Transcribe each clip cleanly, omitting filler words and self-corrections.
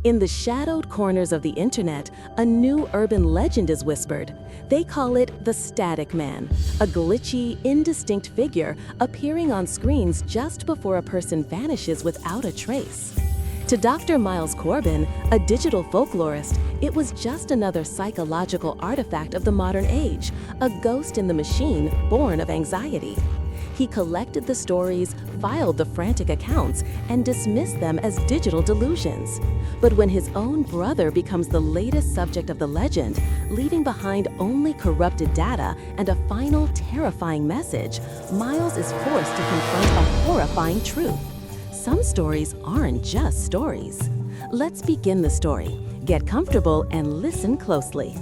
In the shadowed corners of the internet, a new urban legend is whispered. They call it the Static Man, a glitchy, indistinct figure appearing on screens just before a person vanishes without a trace. To Dr. Miles Corbin, a digital folklorist, it was just another psychological artifact of the modern age, a ghost in the machine born of anxiety. He collected the stories, filed the frantic accounts, and dismissed them as digital delusions. But when his own brother becomes the latest subject of the legend, leaving behind only corrupted data and a final terrifying message, Miles is forced to confront a horrifying truth. Some stories aren't just stories. Let's begin the story. Get comfortable and listen closely.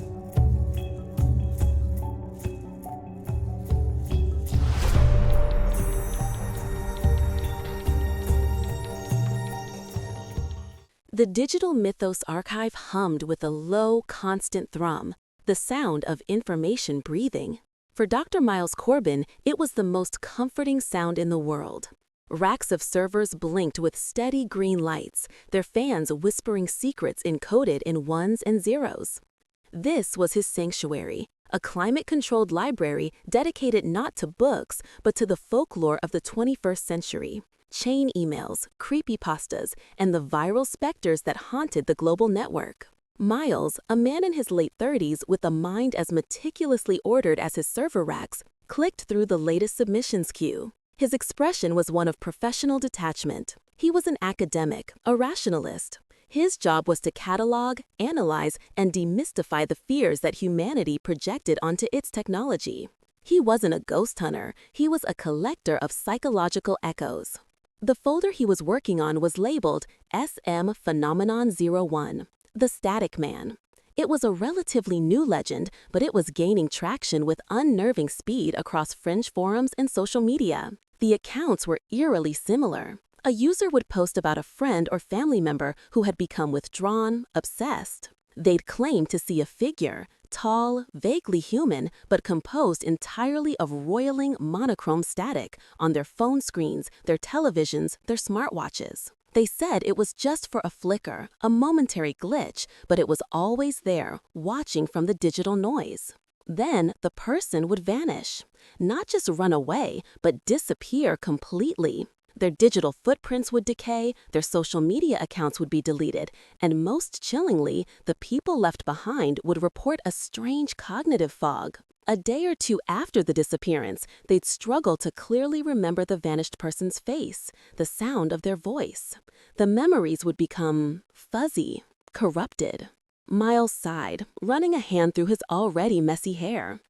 The digital mythos archive hummed with a low, constant thrum, the sound of information breathing. For Dr. Miles Corbin, it was the most comforting sound in the world. Racks of servers blinked with steady green lights, their fans whispering secrets encoded in ones and zeros. This was his sanctuary, a climate-controlled library dedicated not to books, but to the folklore of the 21st century. Chain emails, creepypastas, and the viral specters that haunted the global network. Miles, a man in his late 30s with a mind as meticulously ordered as his server racks, clicked through the latest submissions queue. His expression was one of professional detachment. He was an academic, a rationalist. His job was to catalog, analyze, and demystify the fears that humanity projected onto its technology. He wasn't a ghost hunter, he was a collector of psychological echoes. The folder he was working on was labeled SM Phenomenon 01, the Static Man. It was a relatively new legend, but it was gaining traction with unnerving speed across fringe forums and social media. The accounts were eerily similar. A user would post about a friend or family member who had become withdrawn, obsessed. They'd claim to see a figure, tall, vaguely human, but composed entirely of roiling, monochrome static on their phone screens, their televisions, their smartwatches. They said it was just for a flicker, a momentary glitch, but it was always there, watching from the digital noise. Then the person would vanish. Not just run away, but disappear completely. Their digital footprints would decay, their social media accounts would be deleted, and most chillingly, the people left behind would report a strange cognitive fog. A day or two after the disappearance, they'd struggle to clearly remember the vanished person's face, the sound of their voice. The memories would become fuzzy, corrupted. Miles sighed, running a hand through his already messy hair.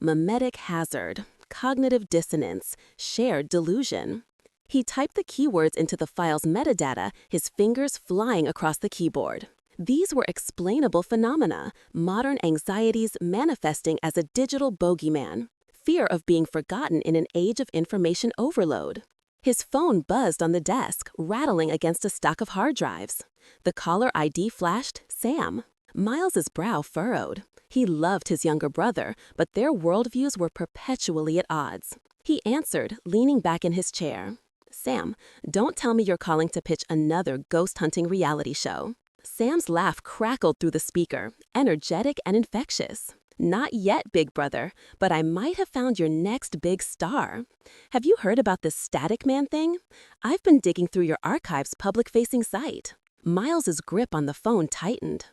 Mimetic hazard, cognitive dissonance, shared delusion. He typed the keywords into the file's metadata, his fingers flying across the keyboard. These were explainable phenomena, modern anxieties manifesting as a digital bogeyman, fear of being forgotten in an age of information overload. His phone buzzed on the desk, rattling against a stack of hard drives. The caller ID flashed, Sam. Miles's brow furrowed. He loved his younger brother, but their worldviews were perpetually at odds. He answered, leaning back in his chair. Sam, don't tell me you're calling to pitch another ghost-hunting reality show. Sam's laugh crackled through the speaker, energetic and infectious. Not yet, big brother, but I might have found your next big star. Have you heard about this Static Man thing? I've been digging through your archive's public-facing site. Miles's grip on the phone tightened.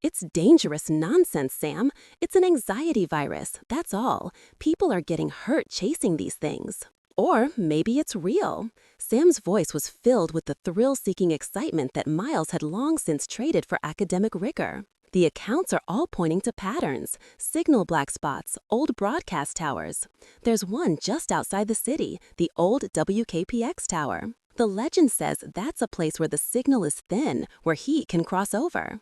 It's dangerous nonsense, Sam. It's an anxiety virus, that's all. People are getting hurt chasing these things. Or maybe it's real. Sam's voice was filled with the thrill-seeking excitement that Miles had long since traded for academic rigor. The accounts are all pointing to patterns, signal black spots, old broadcast towers. There's one just outside the city, the old WKPX tower. The legend says that's a place where the signal is thin, where heat can cross over.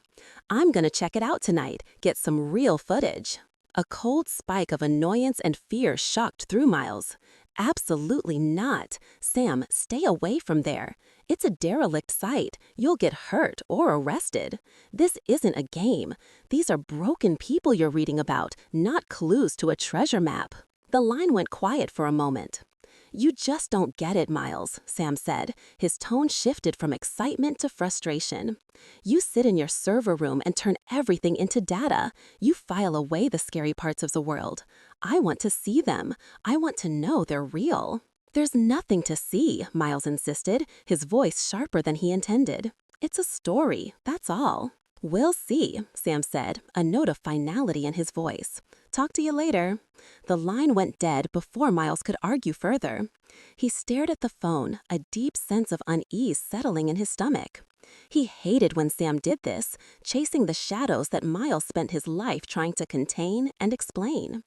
I'm gonna check it out tonight, get some real footage. A cold spike of annoyance and fear shocked through Miles. Absolutely not. Sam, stay away from there. It's a derelict site. You'll get hurt or arrested. This isn't a game. These are broken people you're reading about, not clues to a treasure map. The line went quiet for a moment. "You just don't get it, Miles," Sam said. His tone shifted from excitement to frustration. "You sit in your server room and turn everything into data. You file away the scary parts of the world. I want to see them. I want to know they're real." "There's nothing to see," Miles insisted, his voice sharper than he intended. "It's a story, that's all." "We'll see," Sam said, a note of finality in his voice. "Talk to you later." The line went dead before Miles could argue further. He stared at the phone, a deep sense of unease settling in his stomach. He hated when Sam did this, chasing the shadows that Miles spent his life trying to contain and explain.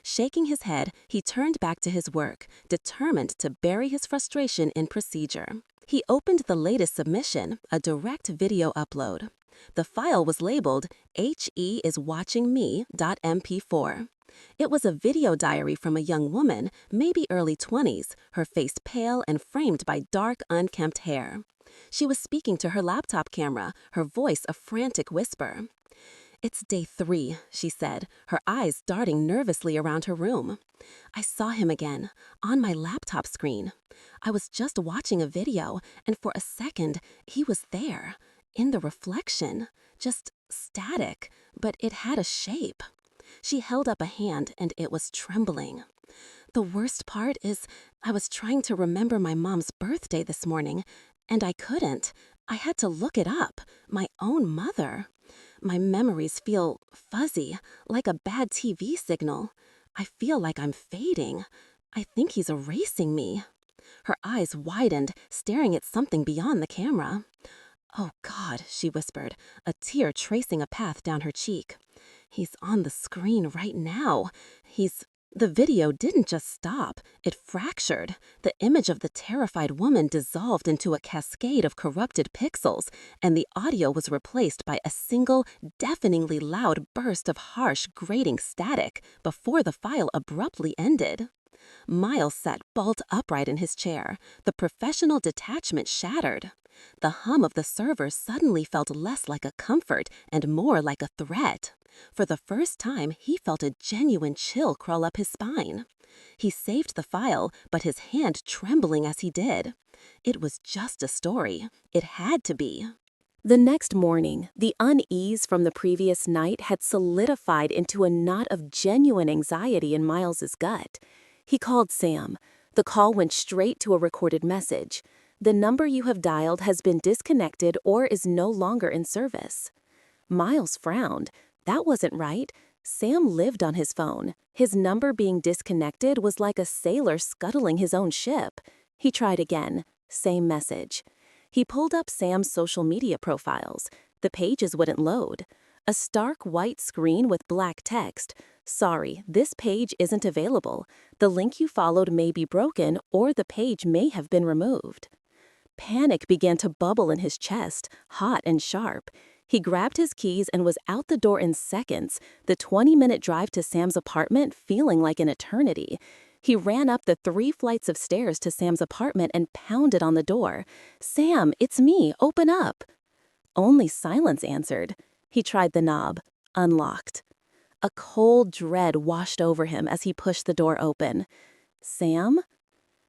Shaking his head, he turned back to his work, determined to bury his frustration in procedure. He opened the latest submission, a direct video upload. The file was labeled heiswatchingme.mp4. It was a video diary from a young woman, maybe early 20s, her face pale and framed by dark, unkempt hair. She was speaking to her laptop camera, her voice a frantic whisper. "It's day 3, she said, her eyes darting nervously around her room. "I saw him again, on my laptop screen. I was just watching a video, and for a second, he was there, in the reflection, just static, but it had a shape." She held up a hand, and it was trembling. "The worst part is, I was trying to remember my mom's birthday this morning, and I couldn't. I had to look it up, my own mother. My memories feel fuzzy, like a bad TV signal. I feel like I'm fading. I think he's erasing me." Her eyes widened, staring at something beyond the camera. "Oh God," she whispered, a tear tracing a path down her cheek. "He's on the screen right now. The video didn't just stop, it fractured. The image of the terrified woman dissolved into a cascade of corrupted pixels, and the audio was replaced by a single, deafeningly loud burst of harsh, grating static before the file abruptly ended. Miles sat bolt upright in his chair, the professional detachment shattered. The hum of the server suddenly felt less like a comfort and more like a threat. For the first time, he felt a genuine chill crawl up his spine. He saved the file, but his hand trembling as he did. It was just a story. It had to be. The next morning, the unease from the previous night had solidified into a knot of genuine anxiety in Miles's gut. He called Sam. The call went straight to a recorded message. "The number you have dialed has been disconnected or is no longer in service." Miles frowned. That wasn't right. Sam lived on his phone. His number being disconnected was like a sailor scuttling his own ship. He tried again. Same message. He pulled up Sam's social media profiles. The pages wouldn't load. A stark white screen with black text. "Sorry, this page isn't available. The link you followed may be broken or the page may have been removed." Panic began to bubble in his chest, hot and sharp. He grabbed his keys and was out the door in seconds, the 20-minute drive to Sam's apartment feeling like an eternity. He ran up the 3 flights of stairs to Sam's apartment and pounded on the door. "Sam, it's me, open up." Only silence answered. He tried the knob. Unlocked. A cold dread washed over him as he pushed the door open. Sam?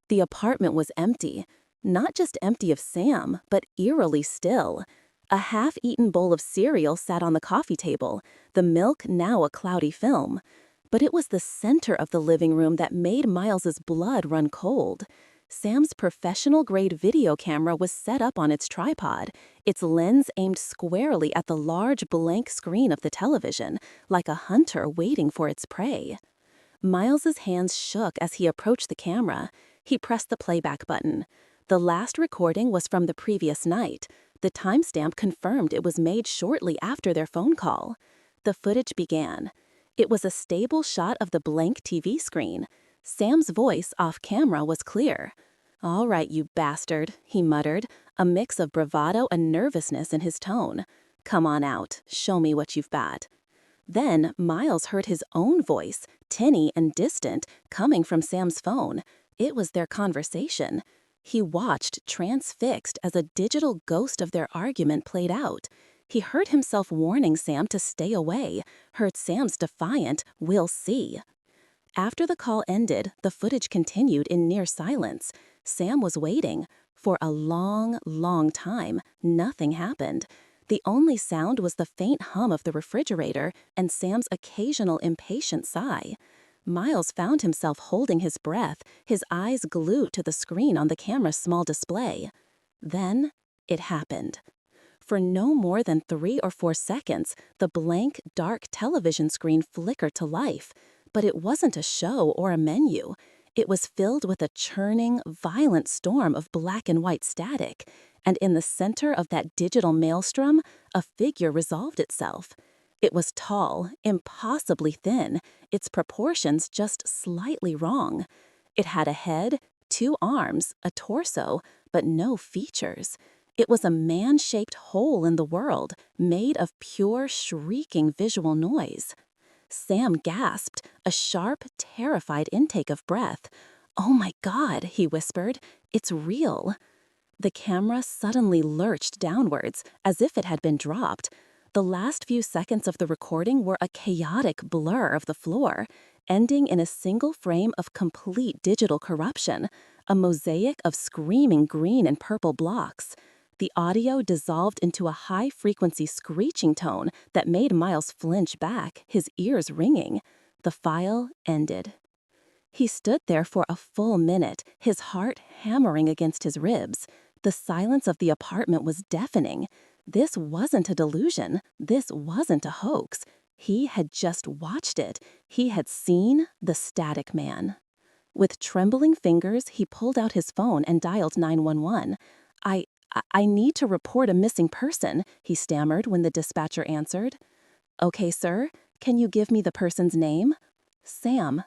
The apartment was empty. Not just empty of Sam, but eerily still. A half-eaten bowl of cereal sat on the coffee table, the milk now a cloudy film. But it was the center of the living room that made Miles's blood run cold. Sam's professional-grade video camera was set up on its tripod, its lens aimed squarely at the large blank screen of the television, like a hunter waiting for its prey. Miles's hands shook as he approached the camera. He pressed the playback button. The last recording was from the previous night. The timestamp confirmed it was made shortly after their phone call. The footage began. It was a stable shot of the blank TV screen. Sam's voice off camera was clear. "All right, you bastard," he muttered, a mix of bravado and nervousness in his tone. "Come on out. Show me what you've got." Then Miles heard his own voice, tinny and distant, coming from Sam's phone. It was their conversation. He watched, transfixed, as a digital ghost of their argument played out. He heard himself warning Sam to stay away, heard Sam's defiant, "We'll see." After the call ended, the footage continued in near silence. Sam was waiting. For a long, long time, nothing happened. The only sound was the faint hum of the refrigerator and Sam's occasional impatient sigh. Miles found himself holding his breath, his eyes glued to the screen on the camera's small display. Then, it happened. For no more than 3 or 4 seconds, the blank, dark television screen flickered to life. But it wasn't a show or a menu. It was filled with a churning, violent storm of black and white static. And in the center of that digital maelstrom, a figure resolved itself. It was tall, impossibly thin, its proportions just slightly wrong. It had a head, 2 arms, a torso, but no features. It was a man-shaped hole in the world, made of pure, shrieking visual noise. Sam gasped, a sharp, terrified intake of breath. "Oh my God," he whispered, "it's real." The camera suddenly lurched downwards, as if it had been dropped. The last few seconds of the recording were a chaotic blur of the floor, ending in a single frame of complete digital corruption, a mosaic of screaming green and purple blocks. The audio dissolved into a high-frequency screeching tone that made Miles flinch back, his ears ringing. The file ended. He stood there for a full minute, his heart hammering against his ribs. The silence of the apartment was deafening. This wasn't a delusion. This wasn't a hoax. He had just watched it. He had seen the Static Man. With trembling fingers, he pulled out his phone and dialed 911. I need to report a missing person," he stammered when the dispatcher answered. "Okay, sir. Can you give me the person's name?" Sam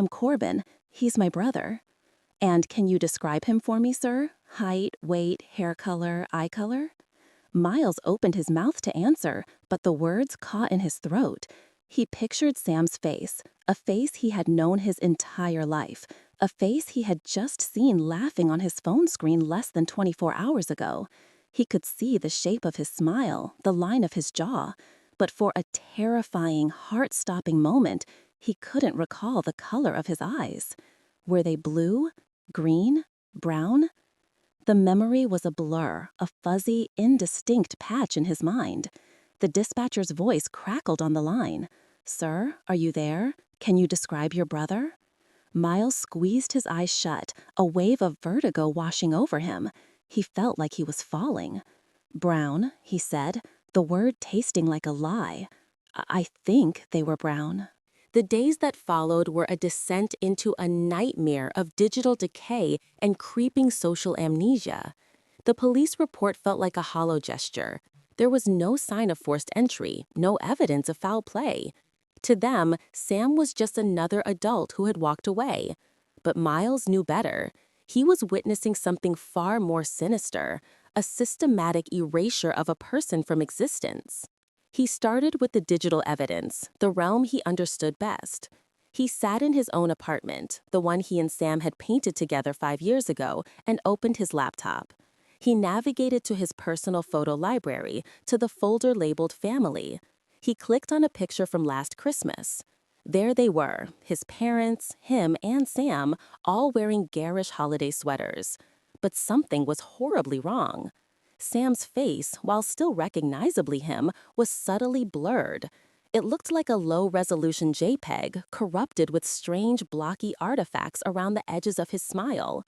Corbin. He's my brother." "And can you describe him for me, sir? Height, weight, hair color, eye color?" Miles opened his mouth to answer, but the words caught in his throat. He pictured Sam's face, a face he had known his entire life, a face he had just seen laughing on his phone screen less than 24 hours ago. He could see the shape of his smile, the line of his jaw, but for a terrifying, heart-stopping moment, he couldn't recall the color of his eyes. Were they blue, green, brown? The memory was a blur, a fuzzy, indistinct patch in his mind. The dispatcher's voice crackled on the line. "Sir, are you there? Can you describe your brother?" Miles squeezed his eyes shut, a wave of vertigo washing over him. He felt like he was falling. "Brown," he said, the word tasting like a lie. I think they were brown." The days that followed were a descent into a nightmare of digital decay and creeping social amnesia. The police report felt like a hollow gesture. There was no sign of forced entry, no evidence of foul play. To them, Sam was just another adult who had walked away. But Miles knew better. He was witnessing something far more sinister, a systematic erasure of a person from existence. He started with the digital evidence, the realm he understood best. He sat in his own apartment, the one he and Sam had painted together 5 years ago, and opened his laptop. He navigated to his personal photo library, to the folder labeled Family. He clicked on a picture from last Christmas. There they were, his parents, him, and Sam, all wearing garish holiday sweaters. But something was horribly wrong. Sam's face, while still recognizably him, was subtly blurred. It looked like a low-resolution JPEG, corrupted with strange blocky artifacts around the edges of his smile.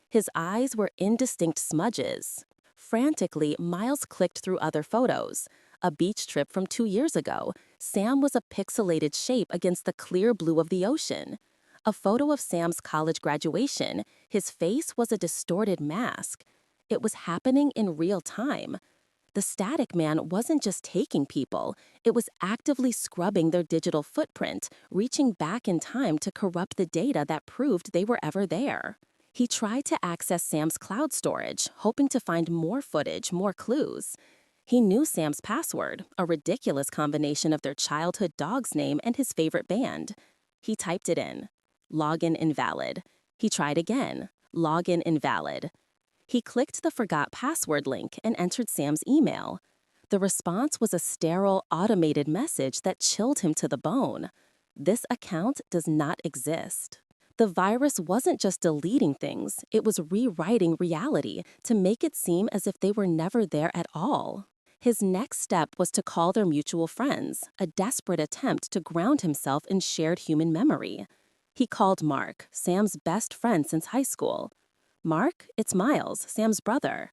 His eyes were indistinct smudges. Frantically, Miles clicked through other photos. A beach trip from 2 years ago, Sam was a pixelated shape against the clear blue of the ocean. A photo of Sam's college graduation, his face was a distorted mask. It was happening in real time. The Static Man wasn't just taking people, it was actively scrubbing their digital footprint, reaching back in time to corrupt the data that proved they were ever there. He tried to access Sam's cloud storage, hoping to find more footage, more clues. He knew Sam's password, a ridiculous combination of their childhood dog's name and his favorite band. He typed it in. Login invalid. He tried again. Login invalid. He clicked the forgot password link and entered Sam's email. The response was a sterile, automated message that chilled him to the bone. This account does not exist. The virus wasn't just deleting things, it was rewriting reality to make it seem as if they were never there at all. His next step was to call their mutual friends, a desperate attempt to ground himself in shared human memory. He called Mark, Sam's best friend since high school. "Mark, it's Miles, Sam's brother."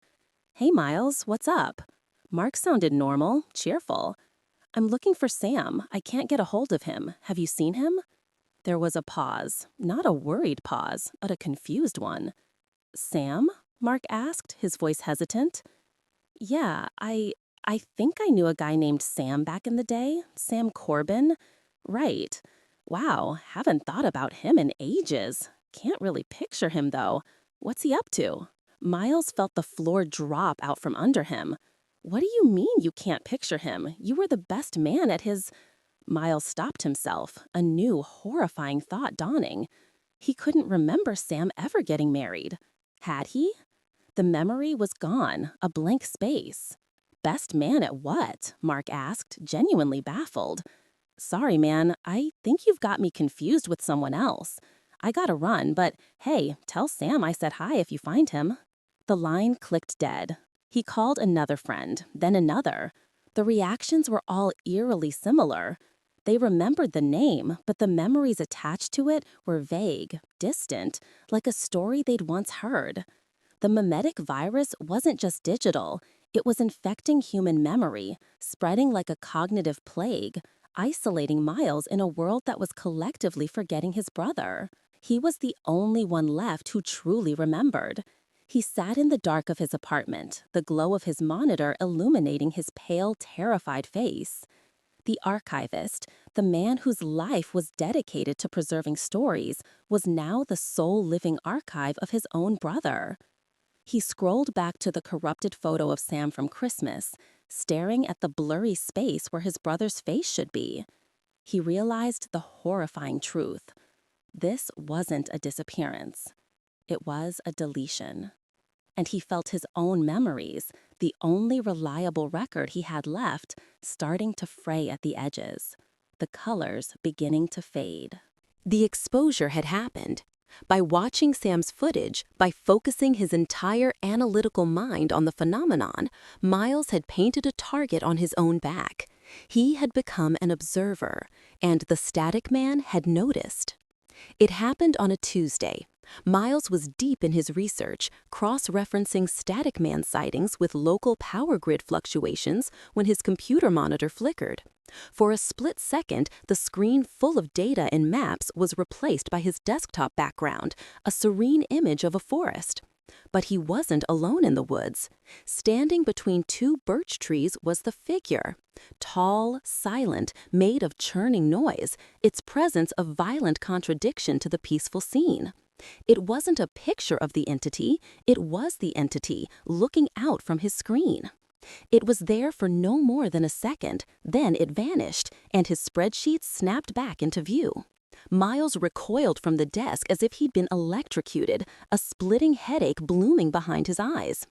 "Hey Miles, what's up?" Mark sounded normal, cheerful. "I'm looking for Sam. I can't get a hold of him. Have you seen him?" There was a pause, not a worried pause, but a confused one. "Sam?" Mark asked, his voice hesitant. "Yeah, I think I knew a guy named Sam back in the day, Sam Corbin." "Right. Wow, haven't thought about him in ages. Can't really picture him though. What's he up to?" Miles felt the floor drop out from under him. "What do you mean you can't picture him? You were the best man at his—" Miles stopped himself, a new, horrifying thought dawning. He couldn't remember Sam ever getting married. Had he? The memory was gone, a blank space. "Best man at what?" Mark asked, genuinely baffled. "Sorry, man, I think you've got me confused with someone else. I gotta run, but hey, tell Sam I said hi if you find him." The line clicked dead. He called another friend, then another. The reactions were all eerily similar. They remembered the name, but the memories attached to it were vague, distant, like a story they'd once heard. The mimetic virus wasn't just digital. It was infecting human memory, spreading like a cognitive plague, isolating Miles in a world that was collectively forgetting his brother. He was the only one left who truly remembered. He sat in the dark of his apartment, the glow of his monitor illuminating his pale, terrified face. The archivist, the man whose life was dedicated to preserving stories, was now the sole living archive of his own brother. He scrolled back to the corrupted photo of Sam from Christmas, staring at the blurry space where his brother's face should be. He realized the horrifying truth. This wasn't a disappearance. It was a deletion. And he felt his own memories, the only reliable record he had left, starting to fray at the edges, the colors beginning to fade. The exposure had happened. By watching Sam's footage, by focusing his entire analytical mind on the phenomenon, Miles had painted a target on his own back. He had become an observer, and the static man had noticed. It happened on a Tuesday. Miles was deep in his research, cross-referencing static man sightings with local power grid fluctuations when his computer monitor flickered. For a split second, the screen full of data and maps was replaced by his desktop background, a serene image of a forest. But he wasn't alone in the woods. Standing between two birch trees was the figure. Tall, silent, made of churning noise, its presence a violent contradiction to the peaceful scene. It wasn't a picture of the entity, it was the entity, looking out from his screen. It was there for no more than a second, then it vanished, and his spreadsheet snapped back into view. Miles recoiled from the desk as if he'd been electrocuted, a splitting headache blooming behind his eyes.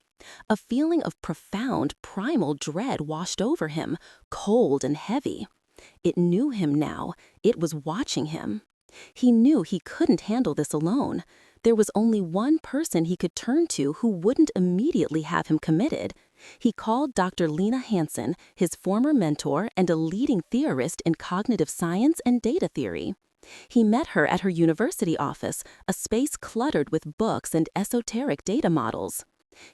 A feeling of profound, primal dread washed over him, cold and heavy. It knew him now. It was watching him. He knew he couldn't handle this alone. There was only one person he could turn to who wouldn't immediately have him committed. He called Dr. Lena Hansen, his former mentor and a leading theorist in cognitive science and data theory. He met her at her university office, a space cluttered with books and esoteric data models.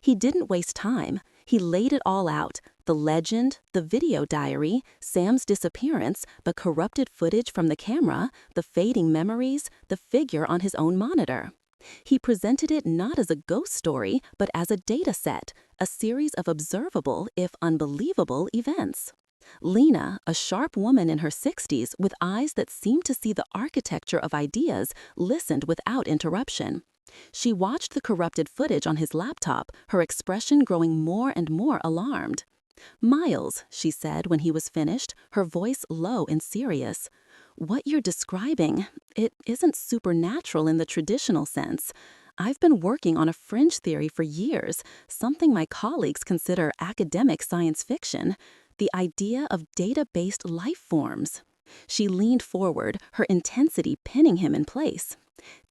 He didn't waste time. He laid it all out: the legend, the video diary, Sam's disappearance, the corrupted footage from the camera, the fading memories, the figure on his own monitor. He presented it not as a ghost story, but as a data set, a series of observable, if unbelievable, events. Lena, a sharp woman in her 60s with eyes that seemed to see the architecture of ideas, listened without interruption. She watched the corrupted footage on his laptop, her expression growing more and more alarmed. "Miles," she said when he was finished, her voice low and serious, "what you're describing, it isn't supernatural in the traditional sense. I've been working on a fringe theory for years, something my colleagues consider academic science fiction, the idea of data-based life forms." She leaned forward, her intensity pinning him in place.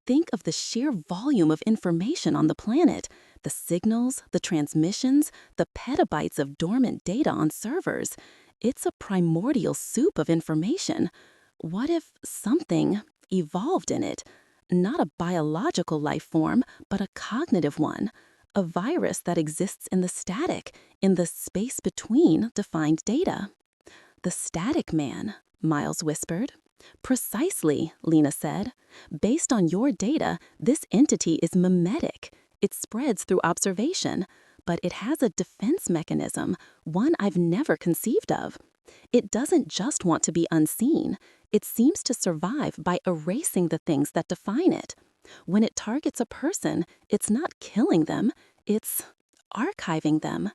Think of the sheer volume of information on the planet. The signals, the transmissions, the petabytes of dormant data on servers. It's a primordial soup of information. What if something evolved in it? Not a biological life form, but a cognitive one. A virus that exists in the static, in the space between defined data. The static man, Miles whispered. Precisely, Lena said. Based on your data, this entity is mimetic. It spreads through observation, but it has a defense mechanism, one I've never conceived of. It doesn't just want to be unseen. It seems to survive by erasing the things that define it. When it targets a person, it's not killing them, it's archiving them.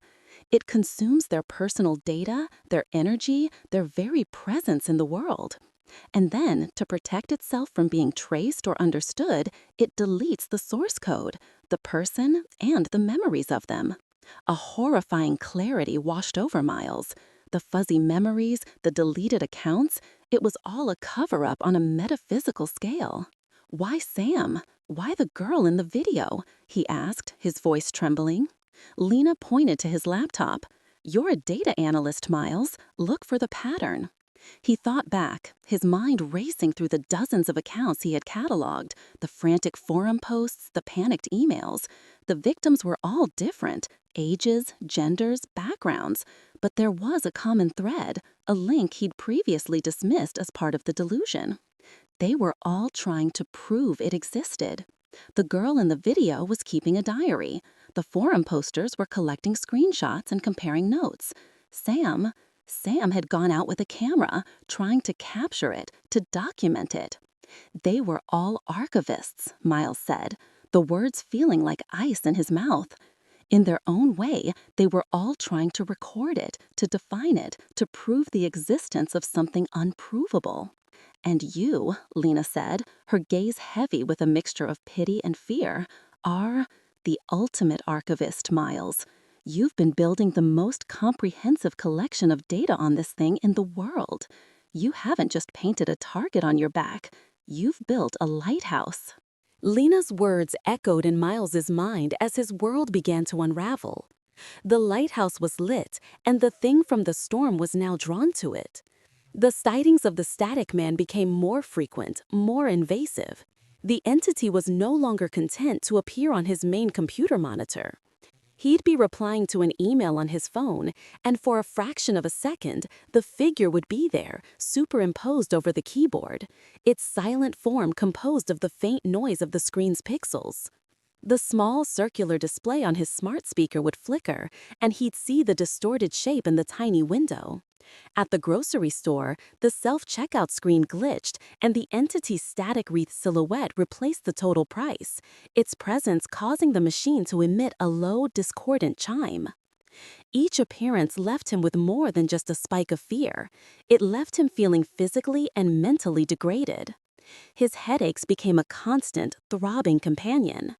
It consumes their personal data, their energy, their very presence in the world. And then, to protect itself from being traced or understood, it deletes the source code, the person, and the memories of them. A horrifying clarity washed over Miles. The fuzzy memories, the deleted accounts, it was all a cover-up on a metaphysical scale. Why Sam? Why the girl in the video? He asked, his voice trembling. Lena pointed to his laptop. You're a data analyst, Miles. Look for the pattern. He thought back, his mind racing through the dozens of accounts he had cataloged, the frantic forum posts, the panicked emails. The victims were all different, ages, genders, backgrounds, but there was a common thread, a link he'd previously dismissed as part of the delusion. They were all trying to prove it existed. The girl in the video was keeping a diary. The forum posters were collecting screenshots and comparing notes. Sam had gone out with a camera, trying to capture it, to document it. They were all archivists, Miles said, the words feeling like ice in his mouth. In their own way, they were all trying to record it, to define it, to prove the existence of something unprovable. And you, Lena said, her gaze heavy with a mixture of pity and fear, are the ultimate archivist, Miles. You've been building the most comprehensive collection of data on this thing in the world. You haven't just painted a target on your back. You've built a lighthouse. Lena's words echoed in Miles's mind as his world began to unravel. The lighthouse was lit, and the thing from the storm was now drawn to it. The sightings of the static man became more frequent, more invasive. The entity was no longer content to appear on his main computer monitor. He'd be replying to an email on his phone, and for a fraction of a second, the figure would be there, superimposed over the keyboard, its silent form composed of the faint noise of the screen's pixels. The small circular display on his smart speaker would flicker, and he'd see the distorted shape in the tiny window. At the grocery store, the self-checkout screen glitched, and the entity's static wreath silhouette replaced the total price, its presence causing the machine to emit a low, discordant chime. Each appearance left him with more than just a spike of fear. It left him feeling physically and mentally degraded. His headaches became a constant, throbbing companion.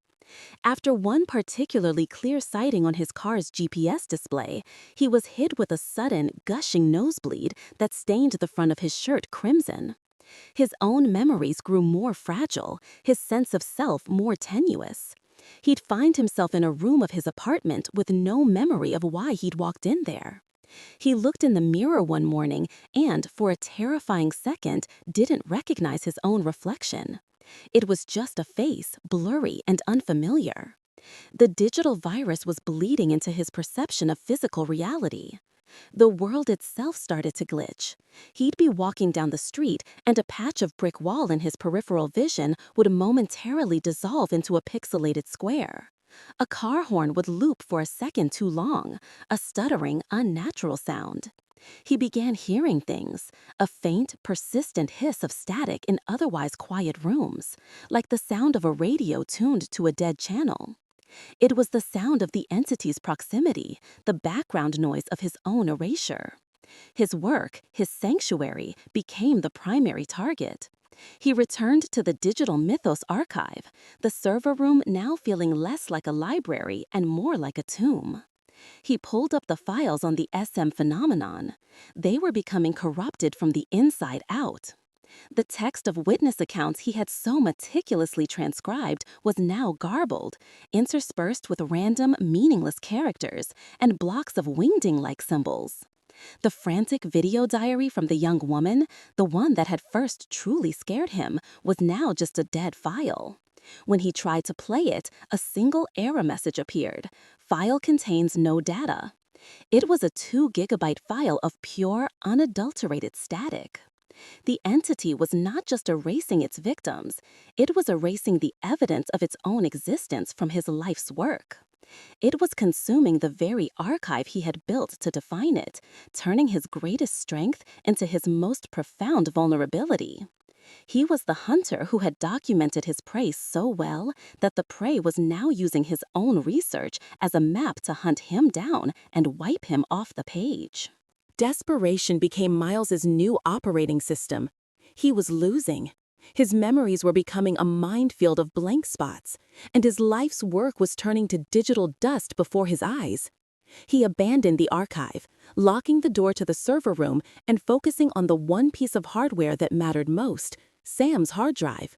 After one particularly clear sighting on his car's GPS display, he was hit with a sudden, gushing nosebleed that stained the front of his shirt crimson. His own memories grew more fragile, his sense of self more tenuous. He'd find himself in a room of his apartment with no memory of why he'd walked in there. He looked in the mirror one morning and, for a terrifying second, didn't recognize his own reflection. It was just a face, blurry and unfamiliar. The digital virus was bleeding into his perception of physical reality. The world itself started to glitch. He'd be walking down the street, and a patch of brick wall in his peripheral vision would momentarily dissolve into a pixelated square. A car horn would loop for a second too long, a stuttering, unnatural sound. He began hearing things, a faint, persistent hiss of static in otherwise quiet rooms, like the sound of a radio tuned to a dead channel. It was the sound of the entity's proximity, the background noise of his own erasure. His work, his sanctuary, became the primary target. He returned to the digital mythos archive, the server room now feeling less like a library and more like a tomb. He pulled up the files on the SM phenomenon. They were becoming corrupted from the inside out. The text of witness accounts he had so meticulously transcribed was now garbled, interspersed with random, meaningless characters and blocks of wingding-like symbols. The frantic video diary from the young woman, the one that had first truly scared him, was now just a dead file. When he tried to play it, a single error message appeared. File contains no data. It was a 2-gigabyte file of pure, unadulterated static. The entity was not just erasing its victims, it was erasing the evidence of its own existence from his life's work. It was consuming the very archive he had built to define it, turning his greatest strength into his most profound vulnerability. He was the hunter who had documented his prey so well that the prey was now using his own research as a map to hunt him down and wipe him off the page. Desperation became Miles's new operating system. He was losing. His memories were becoming a minefield of blank spots, and his life's work was turning to digital dust before his eyes. He abandoned the archive, locking the door to the server room and focusing on the one piece of hardware that mattered most, Sam's hard drive.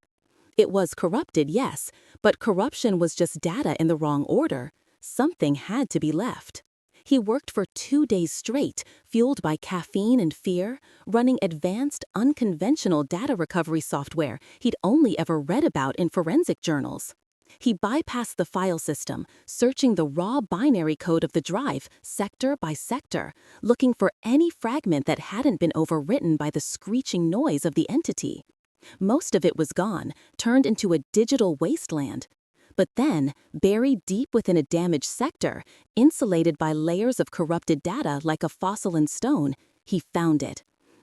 It was corrupted, yes, but corruption was just data in the wrong order. Something had to be left. He worked for 2 days straight, fueled by caffeine and fear, running advanced, unconventional data recovery software he'd only ever read about in forensic journals. He bypassed the file system, searching the raw binary code of the drive, sector by sector, looking for any fragment that hadn't been overwritten by the screeching noise of the entity. Most of it was gone, turned into a digital wasteland. But then, buried deep within a damaged sector, insulated by layers of corrupted data like a fossil in stone, he found it.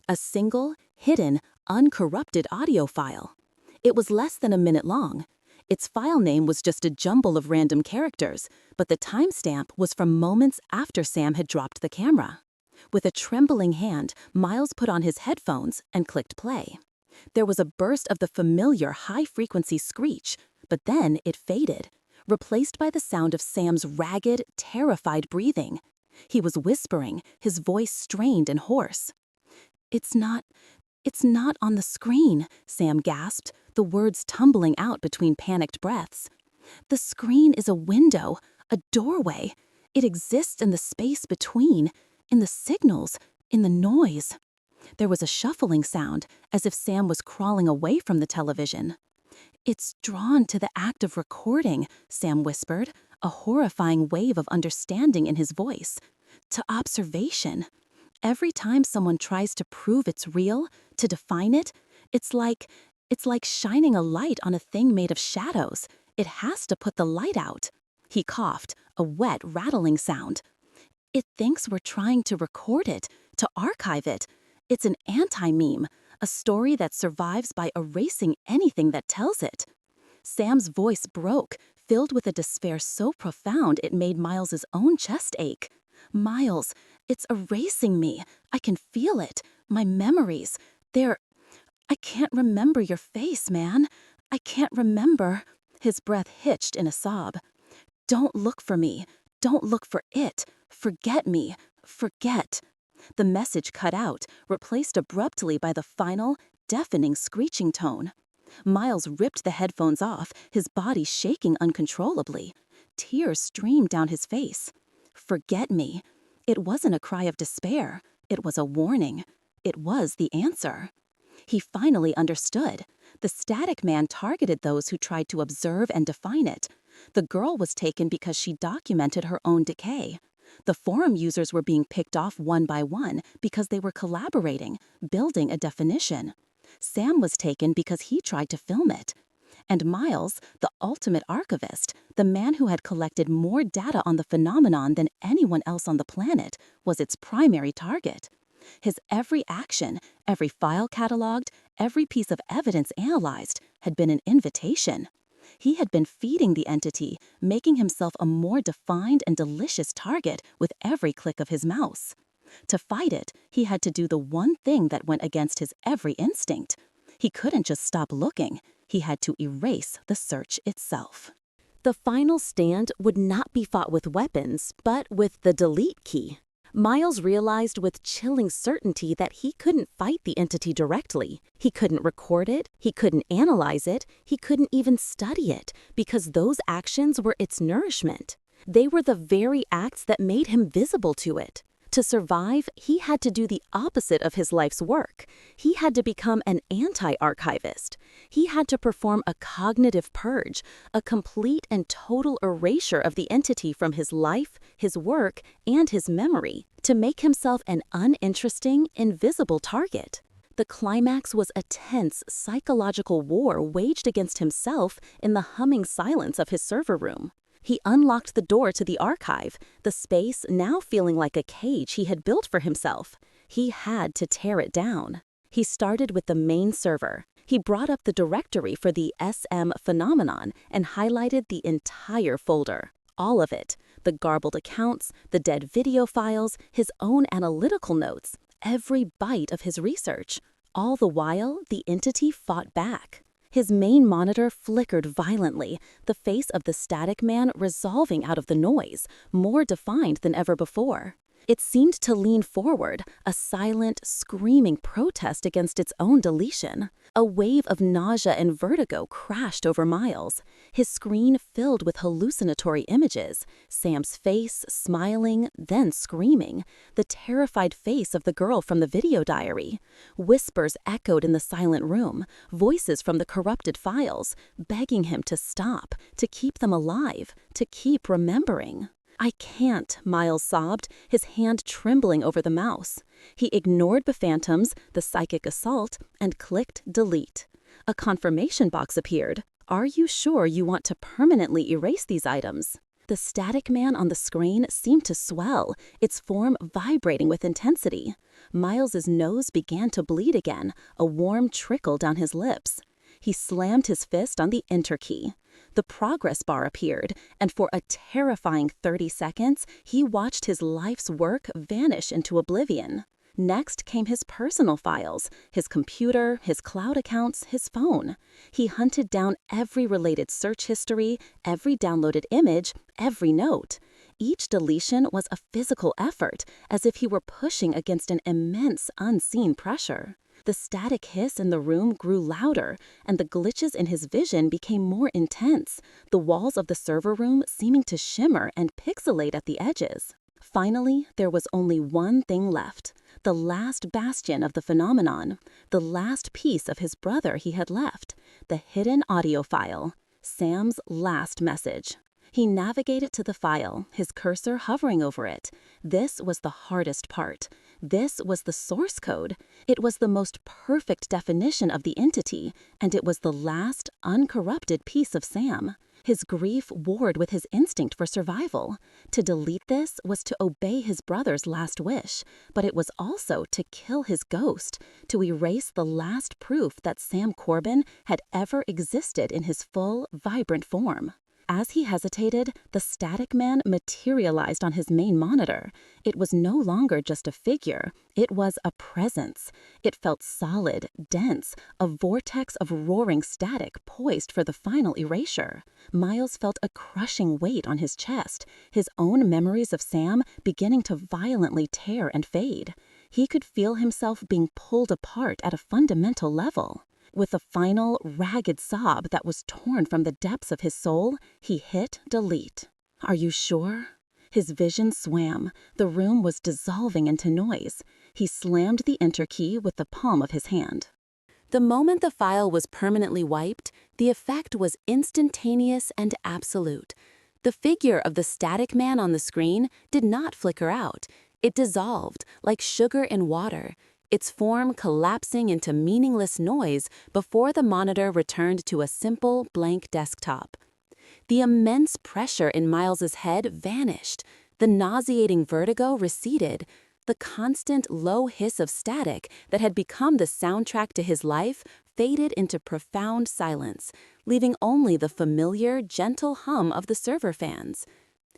A single, hidden, uncorrupted audio file. It was less than a minute long. Its file name was just a jumble of random characters, but the timestamp was from moments after Sam had dropped the camera. With a trembling hand, Miles put on his headphones and clicked play. There was a burst of the familiar high-frequency screech, but then it faded, replaced by the sound of Sam's ragged, terrified breathing. He was whispering, his voice strained and hoarse. It's not on the screen," Sam gasped, the words tumbling out between panicked breaths. "The screen is a window, a doorway. It exists in the space between, in the signals, in the noise." There was a shuffling sound, as if Sam was crawling away from the television. "It's drawn to the act of recording," Sam whispered, a horrifying wave of understanding in his voice. "To observation. Every time someone tries to prove it's real, to define it, it's like shining a light on a thing made of shadows. It has to put the light out." He coughed, a wet, rattling sound. "It thinks we're trying to record it, to archive it. It's an anti-meme, a story that survives by erasing anything that tells it." Sam's voice broke, filled with a despair so profound it made Miles's own chest ache. "Miles, it's erasing me. I can feel it. My memories. I can't remember your face, man. I can't remember." His breath hitched in a sob. "Don't look for me. Don't look for it. Forget me. Forget." The message cut out, replaced abruptly by the final, deafening screeching tone. Miles ripped the headphones off, his body shaking uncontrollably. Tears streamed down his face. "Forget me." It wasn't a cry of despair. It was a warning. It was the answer. He finally understood. The static man targeted those who tried to observe and define it. The girl was taken because she documented her own decay. The forum users were being picked off one by one because they were collaborating, building a definition. Sam was taken because he tried to film it. And Miles, the ultimate archivist, the man who had collected more data on the phenomenon than anyone else on the planet, was its primary target. His every action, every file cataloged, every piece of evidence analyzed, had been an invitation. He had been feeding the entity, making himself a more defined and delicious target with every click of his mouse. To fight it, he had to do the one thing that went against his every instinct. He couldn't just stop looking. He had to erase the search itself. The final stand would not be fought with weapons, but with the delete key. Miles realized with chilling certainty that he couldn't fight the entity directly. He couldn't record it, he couldn't analyze it, he couldn't even study it, because those actions were its nourishment. They were the very acts that made him visible to it. To survive, he had to do the opposite of his life's work. He had to become an anti-archivist. He had to perform a cognitive purge, a complete and total erasure of the entity from his life, his work, and his memory, to make himself an uninteresting, invisible target. The climax was a tense, psychological war waged against himself in the humming silence of his server room. He unlocked the door to the archive, the space now feeling like a cage he had built for himself. He had to tear it down. He started with the main server. He brought up the directory for the SM phenomenon and highlighted the entire folder. All of it. The garbled accounts, the dead video files, his own analytical notes, every byte of his research. All the while, the entity fought back. His main monitor flickered violently, the face of the static man resolving out of the noise, more defined than ever before. It seemed to lean forward, a silent, screaming protest against its own deletion. A wave of nausea and vertigo crashed over Miles. His screen filled with hallucinatory images, Sam's face smiling, then screaming, the terrified face of the girl from the video diary. Whispers echoed in the silent room, voices from the corrupted files, begging him to stop, to keep them alive, to keep remembering. "I can't," Miles sobbed, his hand trembling over the mouse. He ignored the phantoms, the psychic assault, and clicked delete. A confirmation box appeared. "Are you sure you want to permanently erase these items?" The static man on the screen seemed to swell, its form vibrating with intensity. Miles's nose began to bleed again, a warm trickle down his lips. He slammed his fist on the enter key. The progress bar appeared, and for a terrifying 30 seconds, he watched his life's work vanish into oblivion. Next came his personal files, his computer, his cloud accounts, his phone. He hunted down every related search history, every downloaded image, every note. Each deletion was a physical effort, as if he were pushing against an immense, unseen pressure. The static hiss in the room grew louder, and the glitches in his vision became more intense, the walls of the server room seeming to shimmer and pixelate at the edges. Finally, there was only one thing left, the last bastion of the phenomenon, the last piece of his brother he had left, the hidden audio file, Sam's last message. He navigated to the file, his cursor hovering over it. This was the hardest part. This was the source code. It was the most perfect definition of the entity, and it was the last, uncorrupted piece of Sam. His grief warred with his instinct for survival. To delete this was to obey his brother's last wish, but it was also to kill his ghost, to erase the last proof that Sam Corbin had ever existed in his full, vibrant form. As he hesitated, the static man materialized on his main monitor. It was no longer just a figure. It was a presence. It felt solid, dense, a vortex of roaring static poised for the final erasure. Miles felt a crushing weight on his chest, his own memories of Sam beginning to violently tear and fade. He could feel himself being pulled apart at a fundamental level. With a final, ragged sob that was torn from the depths of his soul, he hit delete. "Are you sure?" His vision swam. The room was dissolving into noise. He slammed the enter key with the palm of his hand. The moment the file was permanently wiped, the effect was instantaneous and absolute. The figure of the static man on the screen did not flicker out. It dissolved, like sugar in water, its form collapsing into meaningless noise before the monitor returned to a simple, blank desktop. The immense pressure in Miles's head vanished. The nauseating vertigo receded. The constant low hiss of static that had become the soundtrack to his life faded into profound silence, leaving only the familiar, gentle hum of the server fans.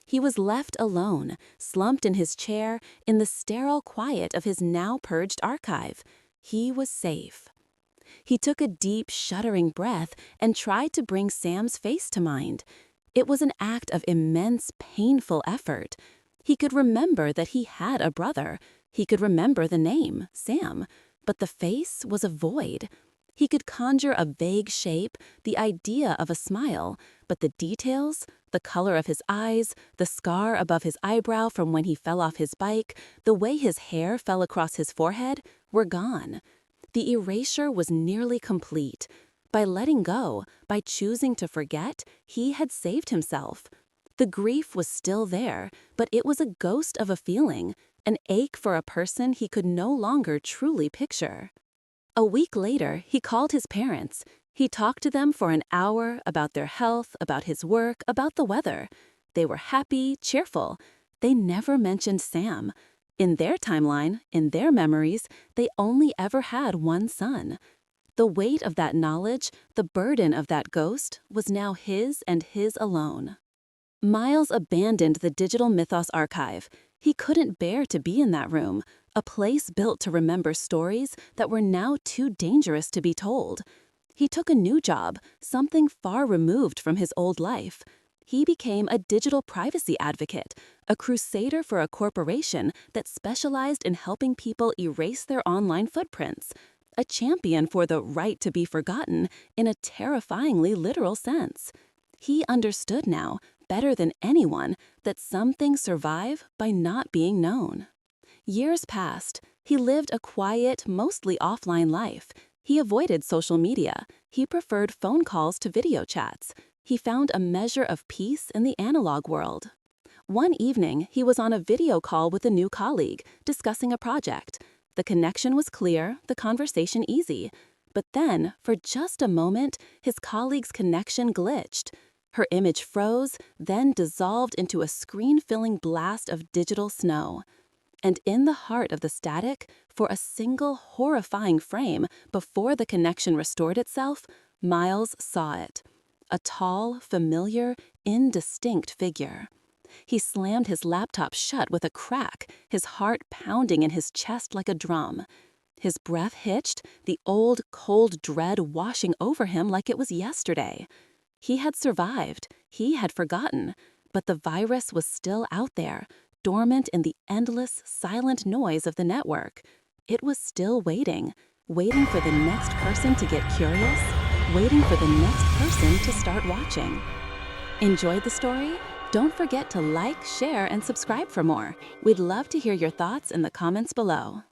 He was left alone, slumped in his chair, in the sterile quiet of his now-purged archive. He was safe. He took a deep, shuddering breath and tried to bring Sam's face to mind. It was an act of immense, painful effort. He could remember that he had a brother. He could remember the name, Sam, but the face was a void. He could conjure a vague shape, the idea of a smile, but the details, the color of his eyes, the scar above his eyebrow from when he fell off his bike, the way his hair fell across his forehead, were gone. The erasure was nearly complete. By letting go, by choosing to forget, he had saved himself. The grief was still there, but it was a ghost of a feeling, an ache for a person he could no longer truly picture. A week later, he called his parents. He talked to them for an hour about their health, about his work, about the weather. They were happy, cheerful. They never mentioned Sam. In their timeline, in their memories, they only ever had one son. The weight of that knowledge, the burden of that ghost, was now his and his alone. Miles abandoned the digital mythos archive. He couldn't bear to be in that room, a place built to remember stories that were now too dangerous to be told. He took a new job, something far removed from his old life. He became a digital privacy advocate, a crusader for a corporation that specialized in helping people erase their online footprints, a champion for the right to be forgotten in a terrifyingly literal sense. He understood now, better than anyone, that some things survive by not being known. Years passed. He lived a quiet, mostly offline life. He avoided social media. He preferred phone calls to video chats. He found a measure of peace in the analog world. One evening, he was on a video call with a new colleague, discussing a project. The connection was clear, the conversation easy. But then, for just a moment, his colleague's connection glitched. Her image froze, then dissolved into a screen-filling blast of digital snow. And in the heart of the static, for a single horrifying frame before the connection restored itself, Miles saw it. A tall, familiar, indistinct figure. He slammed his laptop shut with a crack, his heart pounding in his chest like a drum. His breath hitched, the old, cold dread washing over him like it was yesterday. He had survived, he had forgotten, but the virus was still out there, dormant in the endless, silent noise of the network. It was still waiting for the next person to get curious, waiting for the next person to start watching. Enjoyed the story? Don't forget to like, share, and subscribe for more. We'd love to hear your thoughts in the comments below.